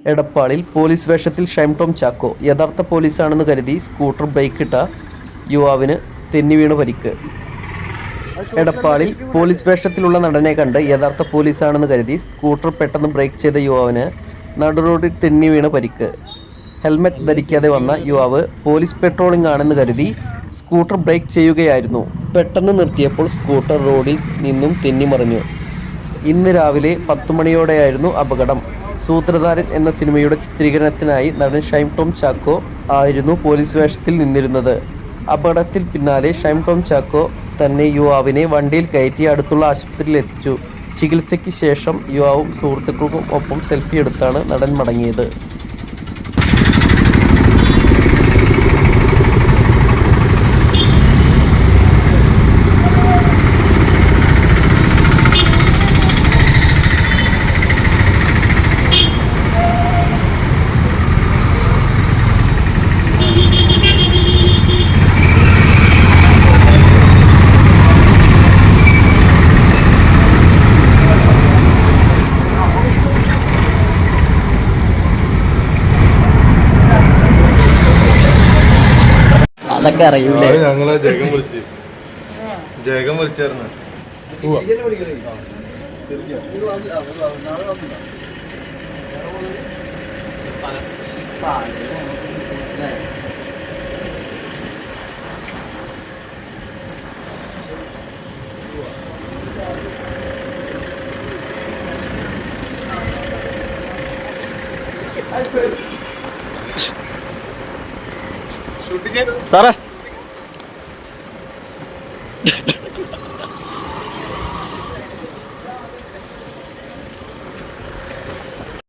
എടപ്പാളിൽ police വേഷത്തിൽ ഷൈം Tom Chacko യഥാർത്ഥ പോലീസാണെന്ന് കരുതി സ്കൂട്ടർ ബ്രേക്കിട്ട യുവാവിന് തെന്നിവീണ് പരിക്ക്. എടപ്പാളിൽ പോലീസ് വേഷത്തിലുള്ള നടനെ കണ്ട് യഥാർത്ഥ പോലീസാണെന്ന് കരുതി സ്കൂട്ടർ പെട്ടെന്ന് ബ്രേക്ക് ചെയ്ത യുവാവിന് നടുറോഡിൽ തെന്നിവീണ് പരിക്ക്. ഹെൽമറ്റ് ധരിക്കാതെ വന്ന യുവാവ് പോലീസ് പെട്രോളിംഗ് ആണെന്ന് കരുതി സ്കൂട്ടർ ബ്രേക്ക് ചെയ്യുകയായിരുന്നു. പെട്ടെന്ന് നിർത്തിയപ്പോൾ സ്കൂട്ടർ റോഡിൽ നിന്നും തെന്നിമറിഞ്ഞു. ഇന്ന് രാവിലെ 10 മണിയോടെയായിരുന്നു അപകടം. സൂത്രധാരൻ എന്ന സിനിമയുടെ ചിത്രീകരണത്തിനായി നടൻ ഷൈം ടോം ചാക്കോ ആയിരുന്നു പോലീസ് വേഷത്തിൽ നിന്നിരുന്നത്. അപകടത്തിൽ പിന്നാലെ ഷൈം ടോം ചാക്കോ തന്നെ യുവാവിനെ വണ്ടിയിൽ കയറ്റി അടുത്തുള്ള ആശുപത്രിയിൽ എത്തിച്ചു. ചികിത്സയ്ക്ക് ശേഷം യുവാവും സുഹൃത്തുക്കൾക്കും ഒപ്പം സെൽഫി എടുത്താണ് നടൻ മടങ്ങിയത്. അതൊക്കെ അറിയൂലേ? ഞങ്ങളെ ജഗം വിളിച്ചായിരുന്നു. സാറേ